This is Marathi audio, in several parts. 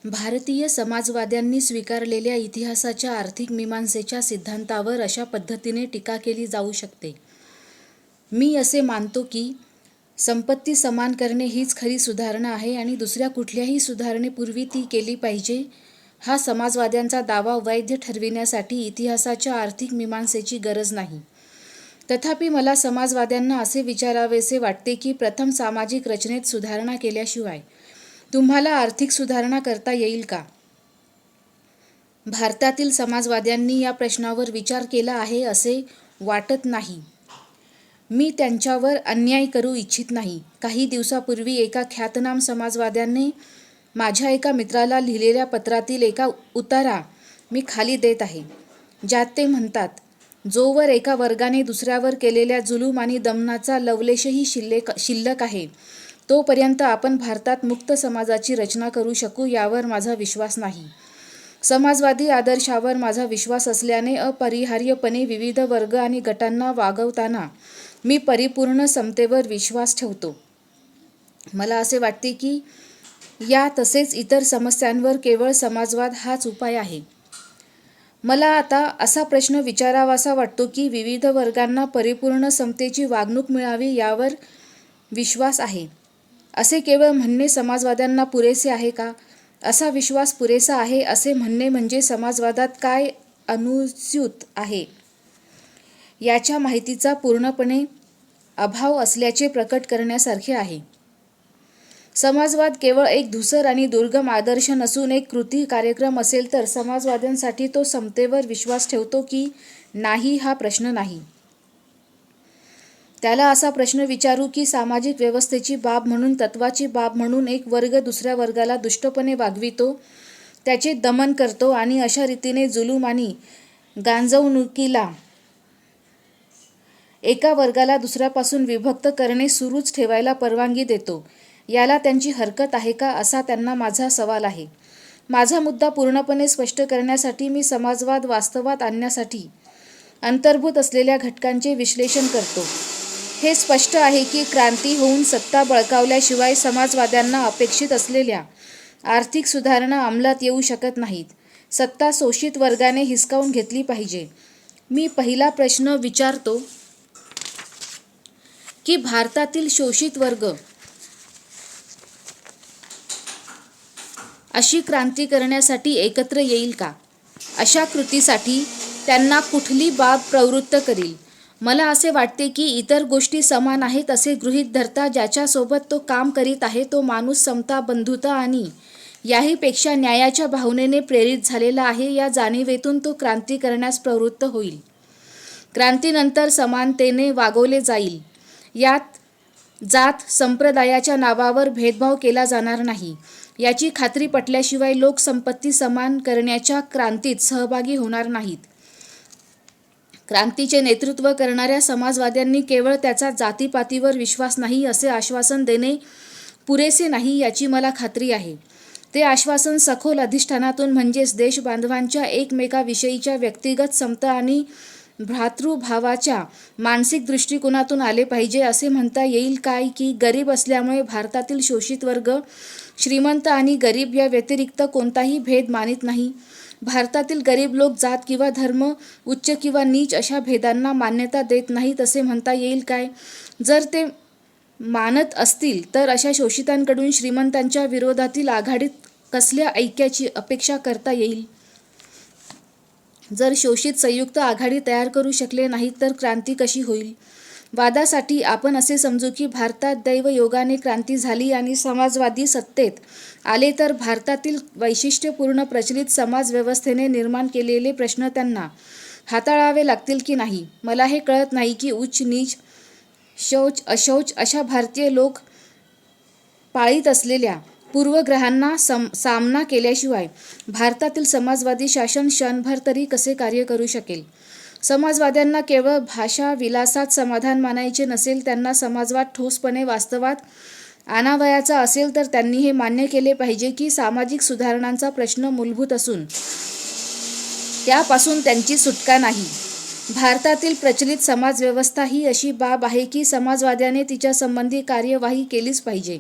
भारतीय समाजवाद्यांनी स्वीकारलेल्या इतिहासाच्या आर्थिक मीमांसेच्या सिद्धांतावर अशा पद्धतीने टीका केली जाऊ शकते. मी असे मानतो की संपत्ती समान करणे हीच खरी सुधारणा आहे आणि दुसऱ्या कुठल्याही सुधारणेपूर्वी ती केली पाहिजे. हा समाजवाद्यांचा दावा वैध ठरविण्यासाठी इतिहासाच्या आर्थिक मीमांसेची गरज नाही. तथापि मला समाजवाद्यांना असे विचारावेसे वाटते की प्रथम सामाजिक रचनेत सुधारणा केल्याशिवाय तुम्हाला आर्थिक सुधारणा करता येईल का? भारतातील समाजवाद्यांनी या प्रश्नावर विचार केला आहे असे वाटत नाही. मी त्यांच्यावर अन्याय करू इच्छित नाही. काही दिवसापूर्वी एका ख्यातनाम समाजवाद्याने माझ्या एका मित्राला लिहिलेल्या पत्रातील एका उतारा मी खाली देत आहे, ज्यात ते म्हणतात, जोवर एका वर्गाने दुसऱ्यावर केलेल्या जुलूम आणि दमनाचा लवलेशही शिल्लक आहे, तोपर्यंत आपण भारतात मुक्त समाजाची रचना करू शकू यावर माझा विश्वास नाही. समाजवादी आदर्शावर माझा विश्वास असल्याने अपरिहार्यपणे विविध वर्ग आणि गटांना वागवताना मी परिपूर्ण समतेवर विश्वास ठेवतो. मला असे वाटते की या तसेच इतर समस्यांवर केवळ समाजवाद हाच उपाय आहे. मला आता असा प्रश्न विचारावासा वाटतो की विविध वर्गांना परिपूर्ण समतेची वागणूक मिळावी यावर विश्वास आहे, असे केवळ म्हणणे समाजवाद्यांना पुरेसे आहे का? असा विश्वास पुरेसा आहे असे म्हणणे म्हणजे समाजवादात काय अनुस्यूत आहे याच्या माहितीचा पूर्णपणे अभाव असल्याचे प्रकट करण्यासारखे आहे. समाजवाद केवळ एक धूसर आणि दुर्गम आदर्श नसून एक कृती कार्यक्रम असेल तर समाजवाद्यांसाठी तो समतेवर विश्वास ठेवतो की नाही हा प्रश्न नाही. त्याला असा प्रश्न विचारू की सामाजिक व्यवस्थेची बाब म्हणून, तत्वाची बाब म्हणून एक वर्ग दुसऱ्या वर्गाला दुष्टपणे वागवितो, त्याचे दमन करतो आणि अशा रीतीने जुलूम आणि गांजवणुकीला एका वर्गाला दुसऱ्यापासून विभक्त करणे सुरूच ठेवायला परवानगी देतो. याला त्यांची हरकत आहे का, असा त्यांना माझा सवाल आहे. माझा मुद्दा पूर्णपणे स्पष्ट करण्यासाठी मी समाजवाद वास्तवात आणण्यासाठी अंतर्भूत असलेल्या घटकांचे विश्लेषण करतो. हे स्पष्ट आहे की क्रांती होऊन सत्ता बळकावल्याशिवाय समाजवाद्यांना अपेक्षित असलेल्या आर्थिक सुधारणा अंमलात येऊ शकत नाहीत. सत्ता शोषित वर्गाने हिसकावून घेतली पाहिजे. मी पहिला प्रश्न विचारतो की भारतातील शोषित वर्ग अशी क्रांती करण्यासाठी एकत्र येईल का? अशा कृतीसाठी त्यांना कुठली बाब प्रवृत्त करील? मला असे वाटते की इतर गोष्टी समान आहेत असे गृहीत धरता ज्याच्यासोबत तो काम करीत आहे तो माणूस समता, बंधुता आणि याहीपेक्षा न्यायाच्या भावनेने प्रेरित झालेला आहे. या जाणीवेतून तो क्रांती करण्यास प्रवृत्त होईल. क्रांतीनंतर समानतेने वागवले जाईल. यात जात संप्रदायाच्या नावावर भेदभाव केला जाणार नाही. याची खात्री पटल्याशिवाय लोक संपत्ती समान करण्याच्या क्रांतीत सहभागी होणार नाहीत. क्रांतीचे नेतृत्व करणाऱ्या समाजवाद्यांनी केवळ त्याचा जातीपातीवर विश्वास नाही असे आश्वासन देणे पुरेसे नाही याची मला खात्री आहे. ते आश्वासन सखोल अधिष्ठानातून म्हणजेच देशबांधवांच्या एकमेकाविषयीच्या व्यक्तिगत समता आणि भ्रातृभावाच्या मानसिक दृष्टिकोनातून आले पाहिजे. असे म्हणता येईल काय की गरीब असल्यामुळे भारतातील शोषित वर्ग श्रीमंत आणि गरीब या व्यतिरिक्त कोणताही भेद मानित नाही. भारतातील गरीब लोक जात किंवा धर्म, उच्च किंवा नीच अशा भेदांना मान्यता देत नाहीत असे म्हणता येईल काय? जर ते मानत असतील तर अशा शोषितांकडून श्रीमंतांच्या विरोधातील आघाडीत कसल्या ऐक्याची अपेक्षा करता येईल? जर शोषित संयुक्त आघाडी तयार करू शकले नाहीत तर क्रांती कशी होईल? वादासाठी आपण असे समजू की भारतात दैवयोगाने क्रांती झाली आणि समाजवादी सत्तेत आले तर भारतातील वैशिष्ट्यपूर्ण प्रचलित समाज व्यवस्थेने निर्माण केलेले प्रश्न त्यांना हाताळावे लागतील की नाही? मला हे कळत नाही की उच्च नीच, शौच अशौच अशा भारतीय लोक पाळीत असलेल्या पूर्वग्रहांना सामना केल्याशिवाय भारतातील समाजवादी शासन क्षणभर तरी कसे कार्य करू शकेल? समाजवाद्यांना केवळ भाषा विलासात समाधान मानायचे नसेल, त्यांना समाजवाद ठोसपणे वास्तवात आणावयाचा असेल तर त्यांनी हे मान्य केले पाहिजे की सामाजिक सुधारणांचा प्रश्न मूलभूत असून त्यापासून त्यांची सुटका नाही. भारतातील प्रचलित समाजव्यवस्था ही अशी बाब आहे की समाजवाद्याने तिच्या संबंधी कार्यवाही केलीच पाहिजे.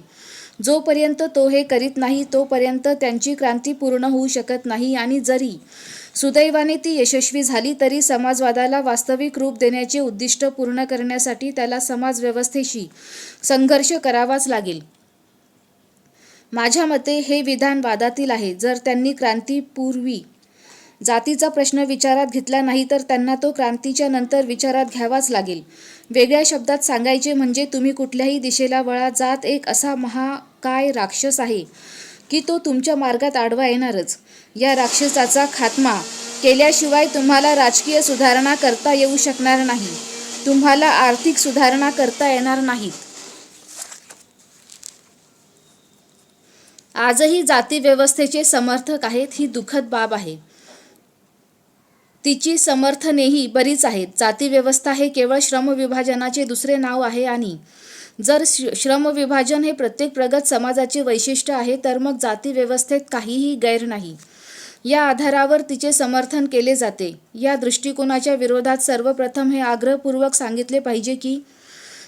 जोपर्यंत तो हे करीत नाही तोपर्यंत त्यांची क्रांती पूर्ण होऊ शकत नाही आणि जरी सुदैवाने ती यशस्वी झाली तरी समाजवादाला वास्तविक रूप देण्याचे उद्दिष्ट पूर्ण करण्यासाठी त्याला समाजव्यवस्थेशी संघर्ष करावाच लागेल. माझ्या मते हे विधान वादातील आहे. जर त्यांनी क्रांतीपूर्वी जातीचा प्रश्न विचारात घेतला नाही तर त्यांना तो क्रांतीच्या नंतर विचारात घ्यावाच लागेल. वेगळ्या शब्दात सांगायचे म्हणजे तुम्ही कुठल्याही दिशेला वळा, जात एक असा महाकाय राक्षस आहे की तो तुमच्या मार्गात आडवा येणारच. या राक्षसाचा खात्मा केल्याशिवाय तुम्हाला राजकीय सुधारणा करता येऊ शकणार नाही, तुम्हाला आर्थिक सुधारणा करता येणार नाहीत. आजही जातीव्यवस्थेचे समर्थक आहेत ही दुःखद बाब आहे. तिची समर्थनेही बरीच आहेत. जातीव्यवस्था हे केवळ श्रमविभाजनाचे दुसरे नाव आहे आणि जर श्रमविभाजन हे प्रत्येक प्रगत समाजाचे वैशिष्ट्य आहे तर मग जातीव्यवस्थेत काहीही गैर नाही. या आधारावर तिचे समर्थन केले जाते. या दृष्टिकोनाच्या विरोधात सर्वप्रथम हे आग्रहपूर्वक सांगितले पाहिजे की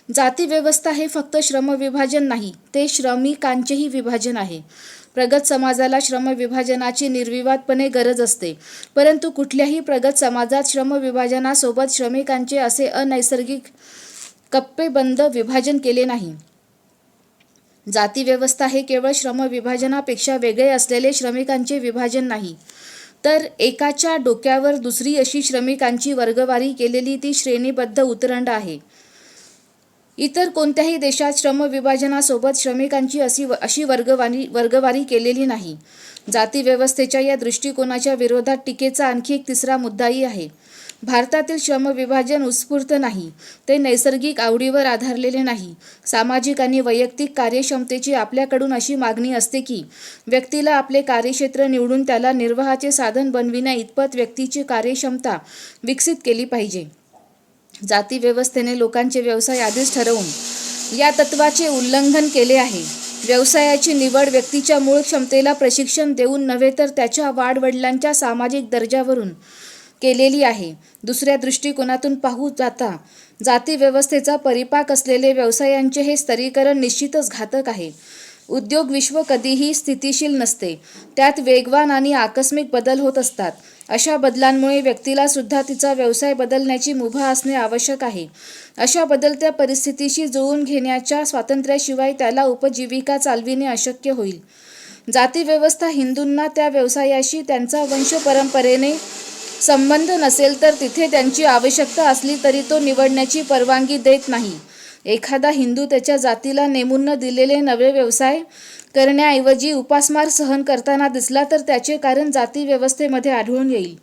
जातीव्यवस्था हे फक्त श्रमविभाजन नाही, ते श्रमिकांचेही विभाजन आहे. प्रगत समाजाला श्रमविभाजनाची निर्विवादपणे गरज असते, परंतु कुठल्याही प्रगत समाजात श्रमविभाजनासोबत श्रमिकांचे असे अनैसर्गिक कप्पेबंद विभाजन केले नाही. जातीव्यवस्था हे केवळ श्रमविभाजनापेक्षा वेगळे असलेले श्रमिकांचे विभाजन नाही, तर एकाच्या डोक्यावर दुसरी अशी श्रमिकांची वर्गवारी केलेली ती श्रेणीबद्ध उतरंड आहे. इतर कोणत्याही देशात श्रमविभाजनासोबत श्रमिकांची अशी वर्गवारी केलेली नाही. जातीव्यवस्थेच्या या दृष्टिकोनाच्या विरोधात टीकेचा आणखी एक तिसरा मुद्दाही आहे. भारतातील श्रमविभाजन उत्स्फूर्त नाही, ते नैसर्गिक आवडीवर आधारलेले नाही. सामाजिक आणि वैयक्तिक कार्यक्षमतेची आपल्याकडून अशी मागणी असते की व्यक्तीला आपले कार्यक्षेत्र निवडून त्याला निर्वाहाचे साधन बनविण्या इतपत व्यक्तीची कार्यक्षमता विकसित केली पाहिजे. जातीव्यवस्थेने लोकांचे व्यवसाय आधीच ठरवून या तत्त्वाचे उल्लंघन केले आहे. व्यवसायाची निवड व्यक्तीच्या मूळ क्षमतेला प्रशिक्षण देऊन नव्हे तर त्याच्या वाडवडिलांच्या सामाजिक दर्जावरून केलेली आहे. दुसऱ्या दृष्टिकोनातून पाहू जाता जातीव्यवस्थेचा परिपाक असलेले व्यवसायांचे हे स्तरीकरण निश्चितच घातक आहे. उद्योग विश्व कधीही स्थितिशील नसते, त्यात वेगवान आणि आकस्मिक बदल होत असतात. अशा बदलांमुळे व्यक्तीला सुद्धा तिचा व्यवसाय बदलण्याची मुभा असणे आवश्यक आहे. अशा बदलत्या परिस्थितीशी जुळवून घेण्याच्या स्वातंत्र्याशिवाय त्याला उपजीविका चालविणे अशक्य होईल. जातीव्यवस्था हिंदूंना त्या व्यवसायाशी त्यांचा वंशपरंपरेने संबंध नसेल तर तिथे त्यांची आवश्यकता असली तरी तो निवडण्याची परवानगी देत नाही. एखादा हिंदू त्याच्या जातीला नेमून न दिलेले नवे व्यवसाय करण्याऐवजी उपासमार सहन करताना दिसला तर त्याचे कारण जातीव्यवस्थेमध्ये आढळून येईल.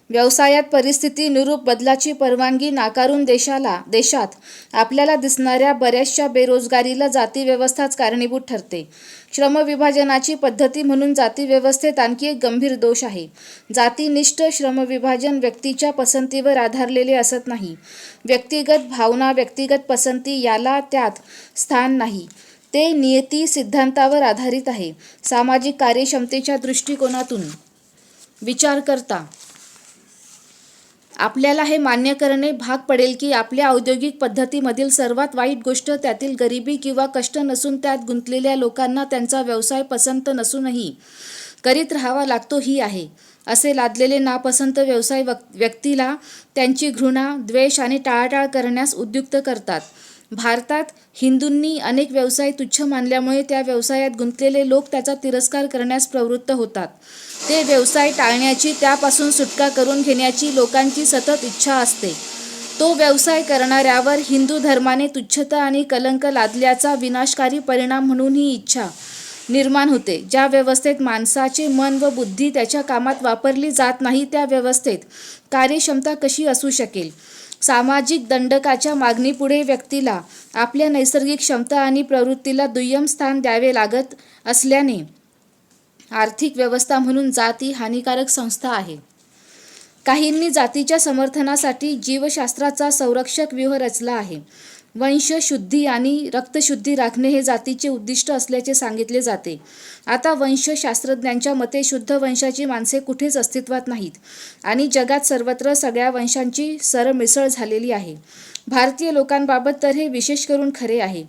व्यवसायात परिस्थितीनुरूप बदलाची परवानगी नाकारून देशात आपल्याला दिसणाऱ्या बऱ्याचशा बेरोजगारीला जातीव्यवस्थाच कारणीभूत ठरते. श्रमविभाजनाची पद्धती म्हणून जातीव्यवस्थेत आणखी एक गंभीर दोष आहे. जातीनिष्ठ श्रमविभाजन व्यक्तीच्या पसंतीवर आधारलेले असत नाही. व्यक्तिगत भावना, व्यक्तिगत पसंती याला त्यात स्थान नाही. ते नियती सिद्धांतावर आधारित आहे. सामाजिक कार्यक्षमतेच्या दृष्टिकोनातून विचार करता आपल्याला हे मान्य करणे भाग पडेल की आपल्या औद्योगिक पद्धतीमधील सर्वात वाईट गोष्ट त्यातील गरिबी किंवा कष्ट नसून त्यात गुंतलेल्या लोकांना त्यांचा व्यवसाय पसंत नसूनही करीत राहावा लागतो ही आहे. असे लादलेले नापसंत व्यवसाय व्यक्तीला त्यांची घृणा, द्वेष आणि टाळाटाळ करण्यास उद्युक्त करतात. भारतात हिंदूंनी अनेक व्यवसाय तुच्छ मानल्यामुळे त्या व्यवसायात गुंतलेले लोक त्याचा तिरस्कार करण्यास प्रवृत्त होतात. ते व्यवसाय टाळण्याची, त्यापासून सुटका करून घेण्याची लोकांची सतत इच्छा असते. तो व्यवसाय करणाऱ्यावर हिंदू धर्माने तुच्छता आणि कलंक लादल्याचा विनाशकारी परिणाम म्हणून ही इच्छा निर्माण होते. ज्या व्यवस्थेत माणसाचे मन व बुद्धी त्याच्या कामात वापरली जात नाही त्या व्यवस्थेत कार्यक्षमता कशी असू शकेल? सामाजिक दंडकाच्या मागणीपुढे व्यक्तीला आपल्या नैसर्गिक क्षमता आणि प्रवृत्तीला दुय्यम स्थान द्यावे लागत असल्याने आर्थिक व्यवस्था म्हणून जात ही हानिकारक संस्था आहे. काहींनी जातीच्या समर्थनासाठी जीवशास्त्राचा संरक्षक व्यूह रचला आहे. वंशशुद्धी आणि रक्तशुद्धी राखणे हे जातीचे उद्दिष्ट असल्याचे सांगितले जाते. आता वंशशास्त्रज्ञांच्या मते शुद्ध वंशाची माणसे कुठेच अस्तित्वात नाहीत आणि जगात सर्वत्र सगळ्या वंशांची सरमिसळ झालेली आहे. भारतीय लोकांबाबत तर हे विशेष करून खरे आहे.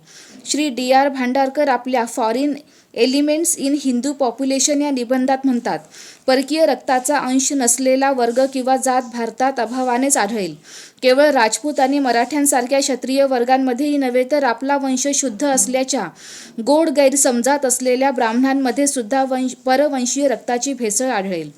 श्री D.R. भांडारकर आपल्या foreign elements in Hindu population या निबंधात म्हणतात, परकीय रक्ताचा अंश नसलेला वर्ग किंवा जात भारतात अभावानेच आढळेल. केवळ राजपूत आणि मराठ्यांसारख्या क्षत्रिय वर्गांमध्येही नव्हे तर आपला वंश शुद्ध असल्याच्या गोड गैरसमजात असलेल्या ब्राह्मणांमध्ये सुद्धा परवंशीय रक्ताची भेसळ आढळेल.